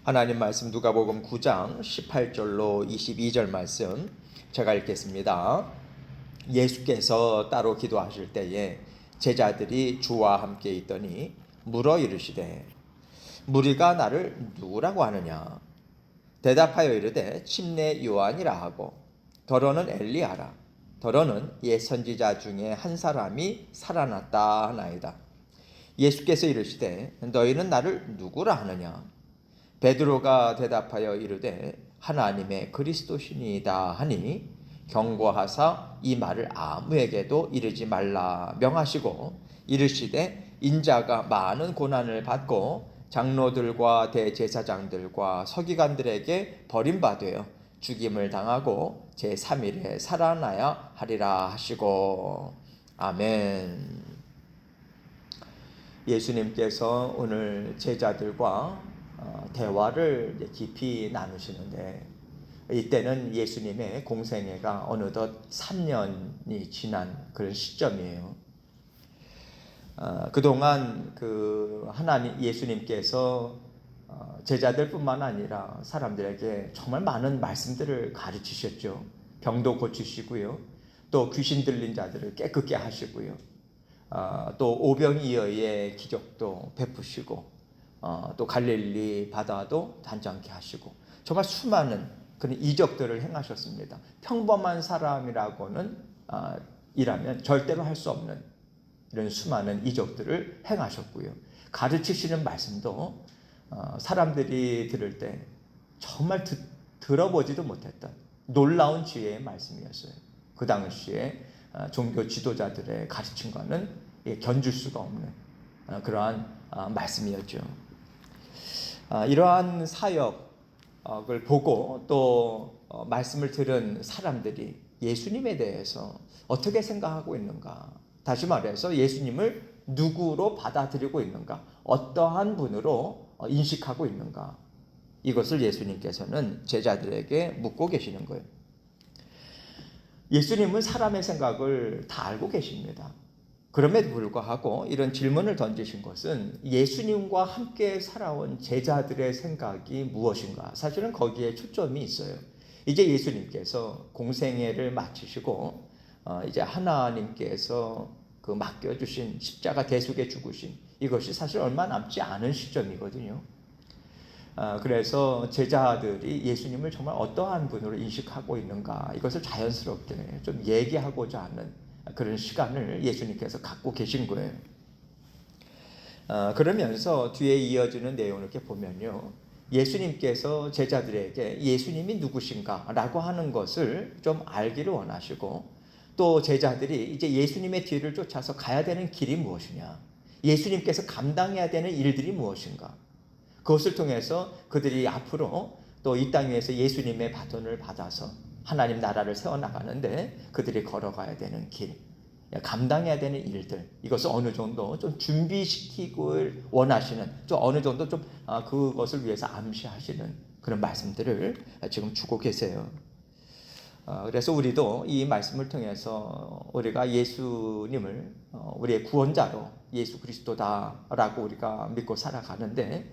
하나님 말씀 누가복음 9장 18절로 22절 말씀 제가 읽겠습니다. 예수께서 따로 기도하실 때에 제자들이 주와 함께 있더니 물어 이르시되 무리가 나를 누구라고 하느냐? 대답하여 이르되 침례 요한이라 하고 더러는 엘리야라 더러는 옛 선지자 중에 한 사람이 살아났다 하나이다. 예수께서 이르시되 너희는 나를 누구라 하느냐? 베드로가 대답하여 이르되 하나님의 그리스도시니이다 하니 경고하사 이 말을 아무에게도 이르지 말라 명하시고 이르시되 인자가 많은 고난을 받고 장로들과 대제사장들과 서기관들에게 버림받아 죽임을 당하고 제3일에 살아나야 하리라 하시고 아멘. 예수님께서 오늘 제자들과 대화를 깊이 나누시는데 이때는 예수님의 공생애가 어느덧 3년이 지난 그런 시점이에요. 그동안 하나님 예수님께서 제자들뿐만 아니라 사람들에게 정말 많은 말씀들을 가르치셨죠. 병도 고치시고요. 또 귀신 들린 자들을 깨끗게 하시고요. 또 오병이어의 기적도 베푸시고 또 갈릴리 바다도 단장케 하시고 정말 수많은 그런 이적들을 행하셨습니다. 평범한 사람이라고는 이라면 절대로 할 수 없는 이런 수많은 이적들을 행하셨고요. 가르치시는 말씀도 사람들이 들을 때 정말 들어보지도 못했던 놀라운 지혜의 말씀이었어요. 그 당시에 종교 지도자들의 가르침과는 견줄 수가 없는 그러한 말씀이었죠. 이러한 사역을 보고 또 말씀을 들은 사람들이 예수님에 대해서 어떻게 생각하고 있는가? 다시 말해서 예수님을 누구로 받아들이고 있는가? 어떠한 분으로 인식하고 있는가? 이것을 예수님께서는 제자들에게 묻고 계시는 거예요. 예수님은 사람의 생각을 다 알고 계십니다. 그럼에도 불구하고 이런 질문을 던지신 것은 예수님과 함께 살아온 제자들의 생각이 무엇인가? 사실은 거기에 초점이 있어요. 이제 예수님께서 공생애를 마치시고 이제 하나님께서 맡겨주신 십자가 대속에 죽으신 이것이 사실 얼마 남지 않은 시점이거든요. 그래서 제자들이 예수님을 정말 어떠한 분으로 인식하고 있는가 이것을 자연스럽게 좀 얘기하고자 하는 그런 시간을 예수님께서 갖고 계신 거예요. 그러면서 뒤에 이어지는 내용을 이렇게 보면요. 예수님께서 제자들에게 예수님이 누구신가 라고 하는 것을 좀 알기를 원하시고 또 제자들이 이제 예수님의 뒤를 쫓아서 가야 되는 길이 무엇이냐 예수님께서 감당해야 되는 일들이 무엇인가 그것을 통해서 그들이 앞으로 또 이 땅 위에서 예수님의 바톤을 받아서 하나님 나라를 세워나가는데 그들이 걸어가야 되는 길, 감당해야 되는 일들, 이것을 어느 정도 좀 준비시키길 원하시는, 좀 어느 정도 좀 그것을 위해서 암시하시는 그런 말씀들을 지금 주고 계세요. 그래서 우리도 이 말씀을 통해서 우리가 예수님을 우리의 구원자로 예수 그리스도다라고 우리가 믿고 살아가는데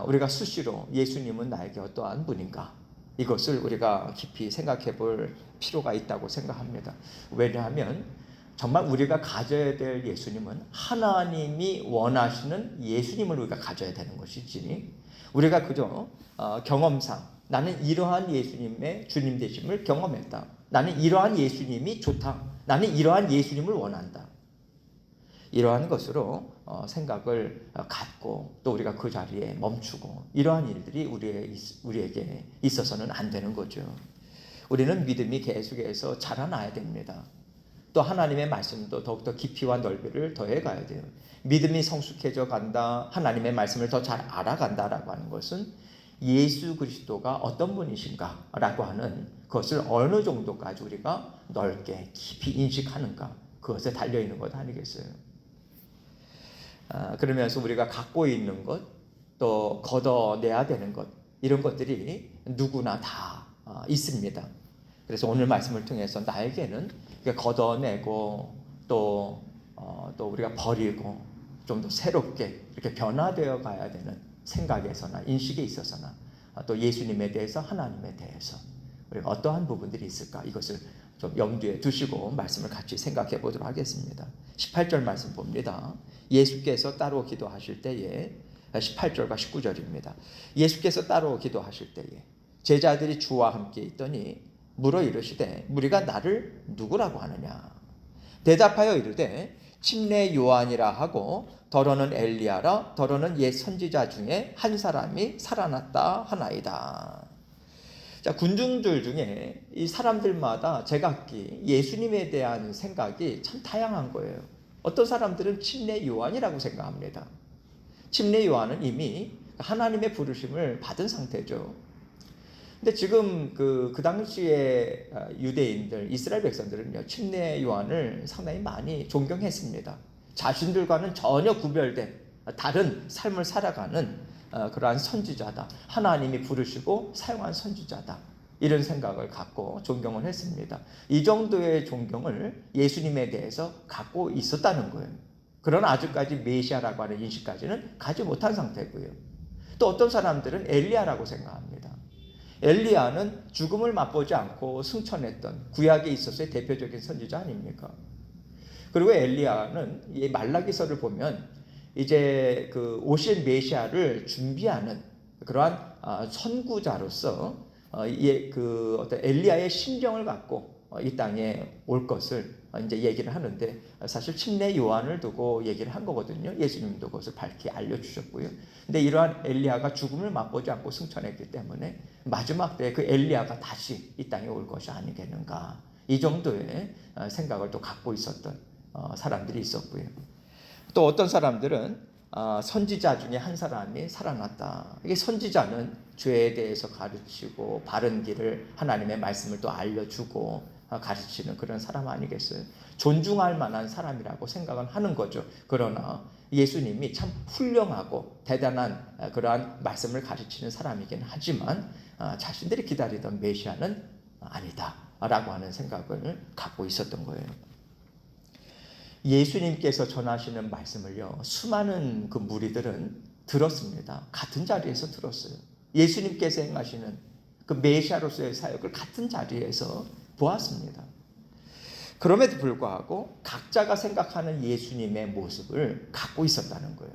우리가 수시로 예수님은 나에게 어떠한 분인가? 이것을 우리가 깊이 생각해 볼 필요가 있다고 생각합니다. 왜냐하면 정말 우리가 가져야 될 예수님은 하나님이 원하시는 예수님을 우리가 가져야 되는 것이지 우리가 그저 경험상 나는 이러한 예수님의 주님 되심을 경험했다. 나는 이러한 예수님이 좋다. 나는 이러한 예수님을 원한다. 이러한 것으로 생각을 갖고 또 우리가 그 자리에 멈추고 이러한 일들이 우리에게 있어서는 안 되는 거죠. 우리는 믿음이 계속해서 자라나야 됩니다. 또 하나님의 말씀도 더욱더 깊이와 넓이를 더해가야 돼요. 믿음이 성숙해져 간다. 하나님의 말씀을 더 잘 알아간다라고 하는 것은 예수 그리스도가 어떤 분이신가 라고 하는 것을 어느 정도까지 우리가 넓게 깊이 인식하는가 그것에 달려있는 것 아니겠어요. 그러면서 우리가 갖고 있는 것, 또 걷어내야 되는 것, 이런 것들이 누구나 다 있습니다. 그래서 오늘 말씀을 통해서 나에게는 걷어내고 또 우리가 버리고 좀 더 새롭게 이렇게 변화되어 가야 되는 생각에서나 인식에 있어서나 또 예수님에 대해서 하나님에 대해서 우리가 어떠한 부분들이 있을까 이것을 좀 염두에 두시고 말씀을 같이 생각해 보도록 하겠습니다. 18절 말씀 봅니다. 예수께서 따로 기도하실 때에 18절과 19절입니다. 예수께서 따로 기도하실 때에 제자들이 주와 함께 있더니 물어 이르시되 무리가 나를 누구라고 하느냐. 대답하여 이르되 침례 요한이라 하고 더러는 엘리야라 더러는 옛 선지자 중에 한 사람이 살아났다 하나이다. 자, 군중들 중에 이 사람들마다 제각기 예수님에 대한 생각이 참 다양한 거예요. 어떤 사람들은 침례 요한이라고 생각합니다. 침례 요한은 이미 하나님의 부르심을 받은 상태죠. 근데 지금 그 당시에 유대인들, 이스라엘 백성들은요, 침례 요한을 상당히 많이 존경했습니다. 자신들과는 전혀 구별된 다른 삶을 살아가는 그러한 선지자다. 하나님이 부르시고 사용한 선지자다. 이런 생각을 갖고 존경을 했습니다. 이 정도의 존경을 예수님에 대해서 갖고 있었다는 거예요. 그러나 아직까지 메시아라고 하는 인식까지는 가지 못한 상태고요. 또 어떤 사람들은 엘리야라고 생각합니다. 엘리야는 죽음을 맛보지 않고 승천했던 구약에 있어서의 대표적인 선지자 아닙니까? 그리고 엘리야는 이 말라기서를 보면 이제 그 오실 메시아를 준비하는 그러한 선구자로서 그 어떤 엘리야의 심정을 갖고 이 땅에 올 것을 이제 얘기를 하는데 사실 침례 요한을 두고 얘기를 한 거거든요. 예수님도 그것을 밝히 알려주셨고요. 근데 이러한 엘리야가 죽음을 맛보지 않고 승천했기 때문에 마지막 때 그 엘리야가 다시 이 땅에 올 것이 아니겠는가. 이 정도의 생각을 또 갖고 있었던 사람들이 있었고요. 또 어떤 사람들은 선지자 중에 한 사람이 살아났다. 이게 선지자는 죄에 대해서 가르치고 바른 길을 하나님의 말씀을 또 알려주고 가르치는 그런 사람 아니겠어요? 존중할 만한 사람이라고 생각은 하는 거죠. 그러나 예수님이 참 훌륭하고 대단한 그러한 말씀을 가르치는 사람이긴 하지만 자신들이 기다리던 메시아는 아니다라고 하는 생각을 갖고 있었던 거예요. 예수님께서 전하시는 말씀을요, 수많은 그 무리들은 들었습니다. 같은 자리에서 들었어요. 예수님께서 행하시는 그 메시아로서의 사역을 같은 자리에서 보았습니다. 그럼에도 불구하고 각자가 생각하는 예수님의 모습을 갖고 있었다는 거예요.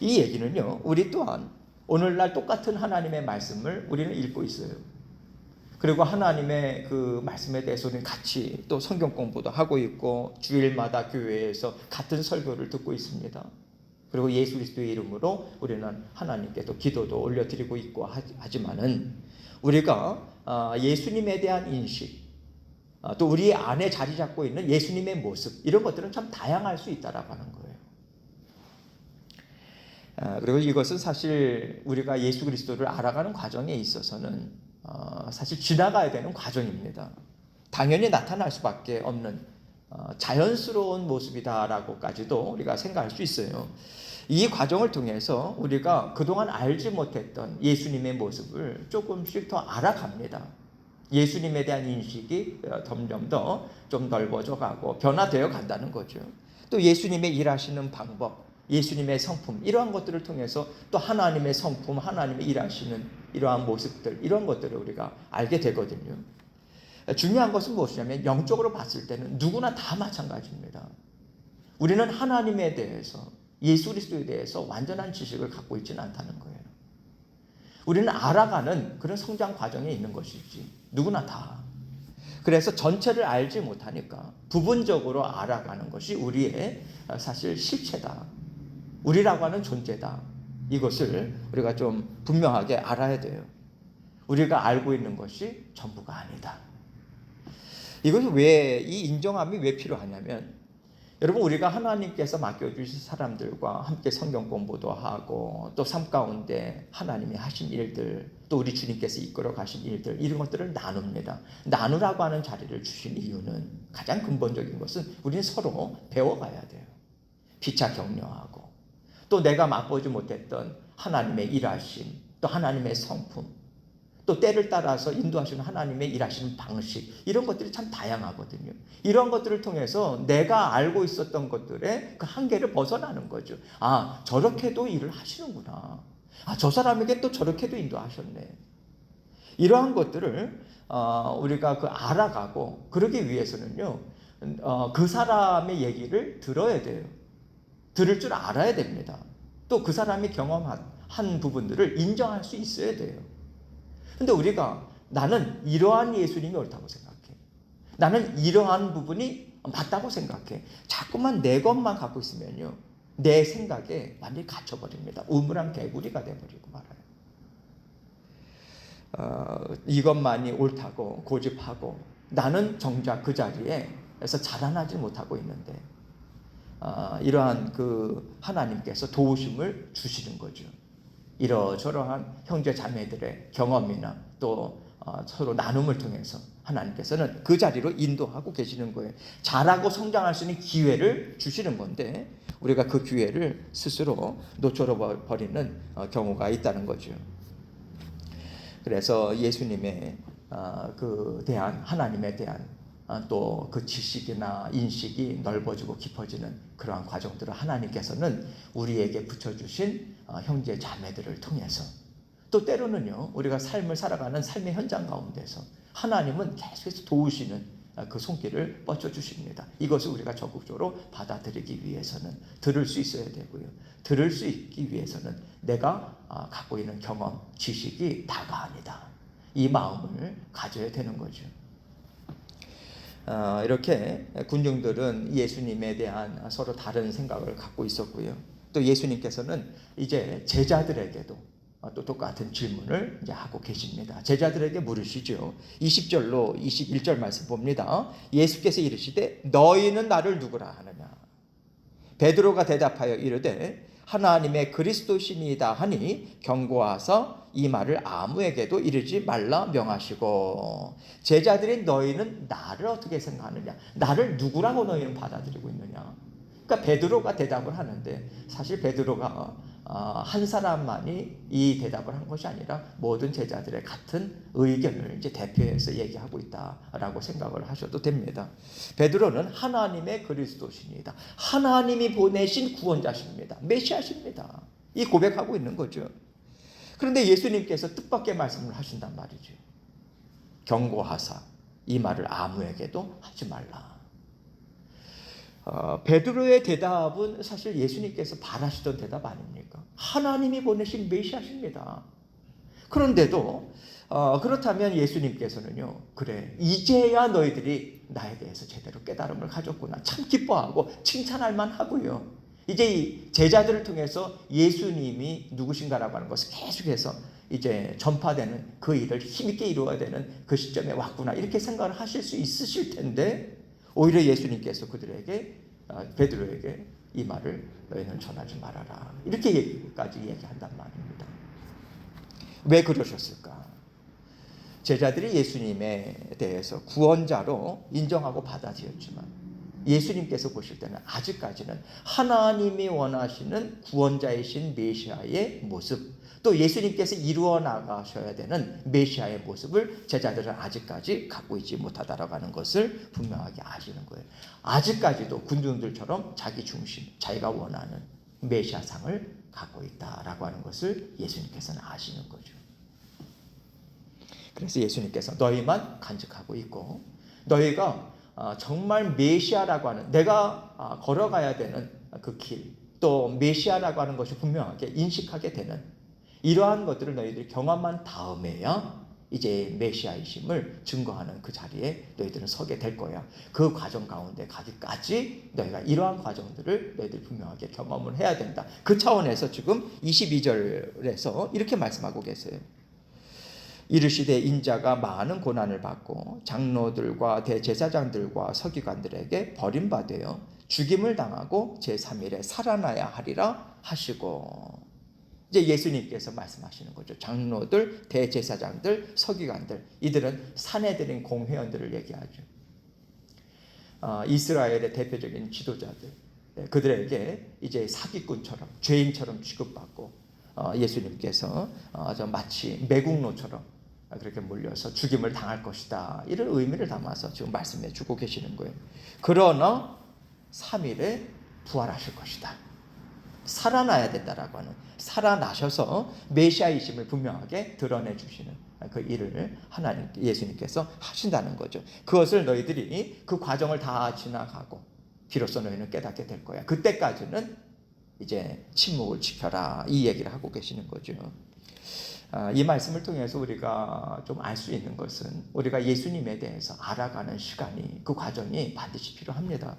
이 얘기는요, 우리 또한 오늘날 똑같은 하나님의 말씀을 우리는 읽고 있어요. 그리고 하나님의 그 말씀에 대해서 우리는 같이 또 성경 공부도 하고 있고 주일마다 교회에서 같은 설교를 듣고 있습니다. 그리고 예수 그리스도의 이름으로 우리는 하나님께 또 기도도 올려드리고 있고 하지만은 우리가 예수님에 대한 인식 또 우리 안에 자리 잡고 있는 예수님의 모습 이런 것들은 참 다양할 수 있다라고 하는 거예요. 그리고 이것은 사실 우리가 예수 그리스도를 알아가는 과정에 있어서는 사실 지나가야 되는 과정입니다. 당연히 나타날 수밖에 없는 자연스러운 모습이다라고까지도 우리가 생각할 수 있어요. 이 과정을 통해서 우리가 그동안 알지 못했던 예수님의 모습을 조금씩 더 알아갑니다. 예수님에 대한 인식이 점점 더 좀 넓어져 가고 변화되어 간다는 거죠. 또 예수님의 일하시는 방법, 예수님의 성품 이러한 것들을 통해서 또 하나님의 성품, 하나님의 일하시는 이러한 모습들 이런 것들을 우리가 알게 되거든요. 중요한 것은 무엇이냐면 영적으로 봤을 때는 누구나 다 마찬가지입니다. 우리는 하나님에 대해서 예수 그리스도에 대해서 완전한 지식을 갖고 있지는 않다는 거예요. 우리는 알아가는 그런 성장 과정에 있는 것이지 누구나 다. 그래서 전체를 알지 못하니까 부분적으로 알아가는 것이 우리의 사실 실체다. 우리라고 하는 존재다. 이것을 우리가 좀 분명하게 알아야 돼요. 우리가 알고 있는 것이 전부가 아니다. 이것이 이 인정함이 왜 필요하냐면 여러분 우리가 하나님께서 맡겨주신 사람들과 함께 성경 공부도 하고 또 삶 가운데 하나님이 하신 일들 또 우리 주님께서 이끌어 가신 일들 이런 것들을 나눕니다. 나누라고 하는 자리를 주신 이유는 가장 근본적인 것은 우리는 서로 배워가야 돼요. 피차 격려하고 또 내가 맛보지 못했던 하나님의 일하심 또 하나님의 성품 또 때를 따라서 인도하시는 하나님의 일하시는 방식, 이런 것들이 참 다양하거든요. 이런 것들을 통해서 내가 알고 있었던 것들의 그 한계를 벗어나는 거죠. 아, 저렇게도 일을 하시는구나. 아, 저 사람에게 또 저렇게도 인도하셨네. 이러한 것들을 우리가 그 알아가고, 그러기 위해서는요, 그 사람의 얘기를 들어야 돼요. 들을 줄 알아야 됩니다. 또 그 사람이 경험한 부분들을 인정할 수 있어야 돼요. 근데 우리가 나는 이러한 예수님이 옳다고 생각해. 나는 이러한 부분이 맞다고 생각해. 자꾸만 내 것만 갖고 있으면요, 내 생각에 완전히 갇혀버립니다. 우물한 개구리가 돼버리고 말아요. 이것만이 옳다고 고집하고 나는 정작 그 자리에서 자라나지 못하고 있는데 이러한 그 하나님께서 도우심을 주시는 거죠. 이러저러한 형제 자매들의 경험이나 또 서로 나눔을 통해서 하나님께서는 그 자리로 인도하고 계시는 거예요. 자라고 성장할 수 있는 기회를 주시는 건데 우리가 그 기회를 스스로 놓쳐버리는 경우가 있다는 거죠. 그래서 예수님의 그 대한 하나님에 대한 또 그 지식이나 인식이 넓어지고 깊어지는 그러한 과정들을 하나님께서는 우리에게 붙여주신 형제 자매들을 통해서, 또 때로는요 우리가 삶을 살아가는 삶의 현장 가운데서 하나님은 계속해서 도우시는 그 손길을 뻗쳐주십니다. 이것을 우리가 적극적으로 받아들이기 위해서는 들을 수 있어야 되고요. 들을 수 있기 위해서는 내가 갖고 있는 경험, 지식이 다가 아니다, 이 마음을 가져야 되는 거죠. 이렇게 군중들은 예수님에 대한 서로 다른 생각을 갖고 있었고요. 또 예수님께서는 이제 제자들에게도 또 똑같은 질문을 이제 하고 계십니다. 제자들에게 물으시죠. 20절로 21절 말씀 봅니다. 예수께서 이르시되 너희는 나를 누구라 하느냐. 베드로가 대답하여 이르되 하나님의 그리스도시니이다 하니 경고하사 이 말을 아무에게도 이르지 말라 명하시고, 제자들인 너희는 나를 어떻게 생각하느냐, 나를 누구라고 너희는 받아들이고 있느냐. 그러니까 베드로가 대답을 하는데 사실 베드로가 한 사람만이 이 대답을 한 것이 아니라 모든 제자들의 같은 의견을 이제 대표해서 얘기하고 있다라고 생각을 하셔도 됩니다. 베드로는 하나님의 그리스도시니이다, 하나님이 보내신 구원자십니다, 메시아십니다, 이 고백하고 있는 거죠. 그런데 예수님께서 뜻밖의 말씀을 하신단 말이죠. 경고하사 이 말을 아무에게도 하지 말라. 베드로의 대답은 사실 예수님께서 바라시던 대답 아닙니까? 하나님이 보내신 메시아십니다. 그런데도 그렇다면 예수님께서는요, 그래 이제야 너희들이 나에 대해서 제대로 깨달음을 가졌구나, 참 기뻐하고 칭찬할 만하고요. 이제 이 제자들을 통해서 예수님이 누구신가라고 하는 것을 계속해서 이제 전파되는 그 일을 힘있게 이루어야 되는 그 시점에 왔구나, 이렇게 생각을 하실 수 있으실 텐데 오히려 예수님께서 그들에게, 베드로에게 이 말을 너희는 전하지 말아라, 이렇게까지 얘기한단 말입니다. 왜 그러셨을까? 제자들이 예수님에 대해서 구원자로 인정하고 받아들였지만 예수님께서 보실 때는 아직까지는 하나님이 원하시는 구원자이신 메시아의 모습, 또 예수님께서 이루어 나가셔야 되는 메시아의 모습을 제자들은 아직까지 갖고 있지 못하다라고 하는 것을 분명하게 아시는 거예요. 아직까지도 군중들처럼 자기 중심, 자기가 원하는 메시아상을 갖고 있다라고 하는 것을 예수님께서는 아시는 거죠. 그래서 예수님께서 너희만 간직하고 있고, 너희가 정말 메시아라고 하는, 내가 걸어가야 되는 그 길, 또 메시아라고 하는 것이 분명하게 인식하게 되는 이러한 것들을 너희들이 경험한 다음에야 이제 메시아이심을 증거하는 그 자리에 너희들은 서게 될 거야. 그 과정 가운데 가기까지 너희가 이러한 과정들을 너희들이 분명하게 경험을 해야 된다. 그 차원에서 지금 22절에서 이렇게 말씀하고 계세요. 이르시되 인자가 많은 고난을 받고 장로들과 대제사장들과 서기관들에게 버림받아 죽임을 당하고 제3일에 살아나야 하리라 하시고, 이제 예수님께서 말씀하시는 거죠. 장로들, 대제사장들, 서기관들, 이들은 사내들인 공회원들을 얘기하죠. 이스라엘의 대표적인 지도자들, 그들에게 이제 사기꾼처럼 죄인처럼 취급받고 예수님께서 마치 매국노처럼 그렇게 몰려서 죽임을 당할 것이다. 이런 의미를 담아서 지금 말씀해 주고 계시는 거예요. 그러나 3일에 부활하실 것이다. 살아나야 된다라고 하는, 살아나셔서 메시아이심을 분명하게 드러내 주시는 그 일을 하나님, 예수님께서 하신다는 거죠. 그것을 너희들이 그 과정을 다 지나가고 비로소 너희는 깨닫게 될 거야. 그때까지는 이제 침묵을 지켜라, 이 얘기를 하고 계시는 거죠. 이 말씀을 통해서 우리가 좀 알 수 있는 것은, 우리가 예수님에 대해서 알아가는 시간이, 그 과정이 반드시 필요합니다.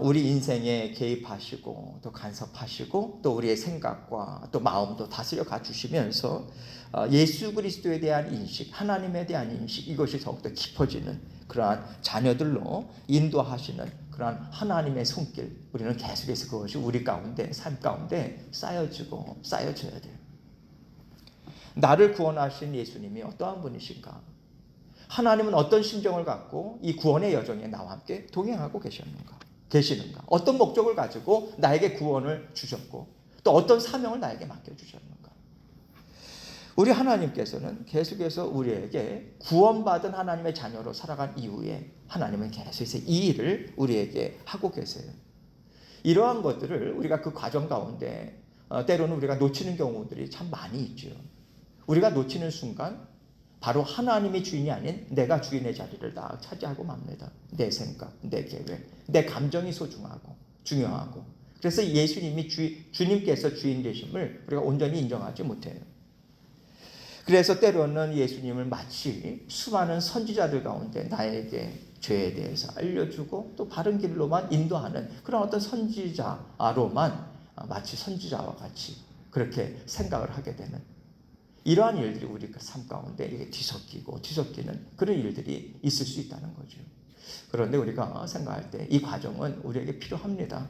우리 인생에 개입하시고 또 간섭하시고 또 우리의 생각과 또 마음도 다스려 가주시면서 예수 그리스도에 대한 인식, 하나님에 대한 인식, 이것이 더욱더 깊어지는 그러한 자녀들로 인도하시는 그러한 하나님의 손길, 우리는 계속해서 그것이 우리 가운데, 삶 가운데 쌓여지고 쌓여져야 돼요. 나를 구원하신 예수님이 어떠한 분이신가? 하나님은 어떤 심정을 갖고 이 구원의 여정에 나와 함께 동행하고 계시는가? 어떤 목적을 가지고 나에게 구원을 주셨고 또 어떤 사명을 나에게 맡겨주셨는가? 우리 하나님께서는 계속해서 우리에게 구원받은 하나님의 자녀로 살아간 이후에 하나님은 계속해서 이 일을 우리에게 하고 계세요. 이러한 것들을 우리가 그 과정 가운데 때로는 우리가 놓치는 경우들이 참 많이 있죠. 우리가 놓치는 순간 바로 하나님이 주인이 아닌 내가 주인의 자리를 다 차지하고 맙니다. 내 생각, 내 계획, 내 감정이 중요하고. 그래서 예수님이 주님께서 주인 되심을 우리가 온전히 인정하지 못해요. 그래서 때로는 예수님을 마치 수많은 선지자들 가운데 나에게 죄에 대해서 알려주고 또 바른 길로만 인도하는 그런 어떤 선지자로만, 마치 선지자와 같이 그렇게 생각을 하게 되는 이러한 일들이 우리 삶 가운데 이게 뒤섞이는 그런 일들이 있을 수 있다는 거죠. 그런데 우리가 생각할 때 이 과정은 우리에게 필요합니다.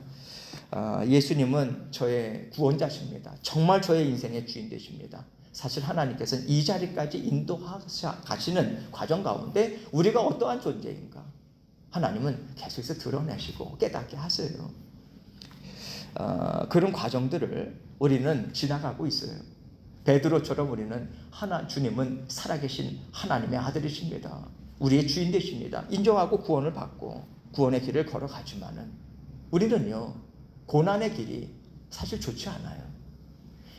예수님은 저의 구원자십니다. 정말 저의 인생의 주인 되십니다. 사실 하나님께서는 이 자리까지 인도하셔 가시는 과정 가운데 우리가 어떠한 존재인가? 하나님은 계속해서 드러내시고 깨닫게 하세요. 그런 과정들을 우리는 지나가고 있어요. 베드로처럼 우리는 주님은 살아계신 하나님의 아들이십니다. 우리의 주인 되십니다. 인정하고 구원을 받고 구원의 길을 걸어가지만은 우리는요, 고난의 길이 사실 좋지 않아요.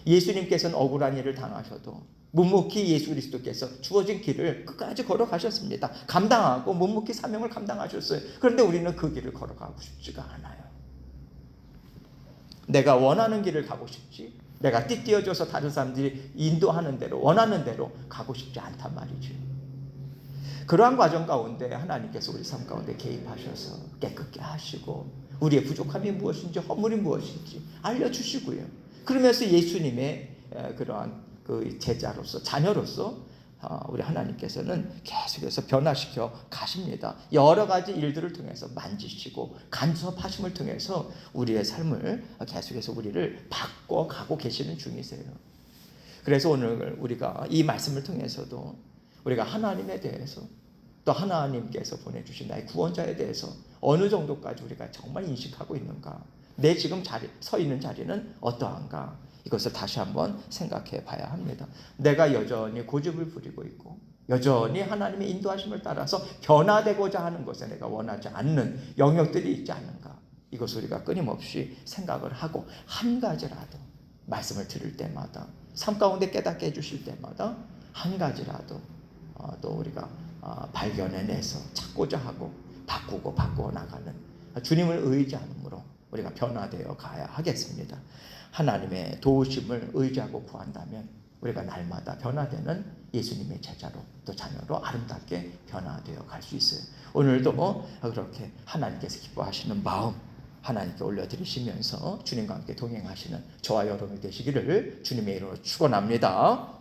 예수님께서는 억울한 일을 당하셔도 묵묵히 예수 그리스도께서 주어진 길을 끝까지 걸어가셨습니다. 감당하고 묵묵히 사명을 감당하셨어요. 그런데 우리는 그 길을 걸어가고 싶지가 않아요. 내가 원하는 길을 가고 싶지, 내가 띠띠어줘서 다른 사람들이 인도하는 대로, 원하는 대로 가고 싶지 않단 말이죠. 그러한 과정 가운데 하나님께서 우리 삶 가운데 개입하셔서 깨끗게 하시고 우리의 부족함이 무엇인지, 허물이 무엇인지 알려주시고요. 그러면서 예수님의 그러한 그 제자로서, 자녀로서 우리 하나님께서는 계속해서 변화시켜 가십니다. 여러 가지 일들을 통해서 만지시고 간섭하심을 통해서 우리의 삶을 계속해서 우리를 바꿔가고 계시는 중이세요. 그래서 오늘 우리가 이 말씀을 통해서도 우리가 하나님에 대해서 또 하나님께서 보내주신 나의 구원자에 대해서 어느 정도까지 우리가 정말 인식하고 있는가? 내 지금 서 있는 자리는 어떠한가? 이것을 다시 한번 생각해 봐야 합니다. 내가 여전히 고집을 부리고 있고 여전히 하나님의 인도하심을 따라서 변화되고자 하는 것에 내가 원하지 않는 영역들이 있지 않는가? 이것을 우리가 끊임없이 생각을 하고 한 가지라도 말씀을 들을 때마다 삶 가운데 깨닫게 해주실 때마다 한 가지라도 또 우리가 발견해내서 찾고자 하고 바꾸고 바꾸어 나가는 주님을 의지함으로 우리가 변화되어 가야 하겠습니다. 하나님의 도우심을 의지하고 구한다면 우리가 날마다 변화되는 예수님의 제자로 또 자녀로 아름답게 변화되어 갈 수 있어요. 오늘도 그렇게 하나님께서 기뻐하시는 마음 하나님께 올려드리시면서 주님과 함께 동행하시는 저와 여러분이 되시기를 주님의 이름으로 축원합니다.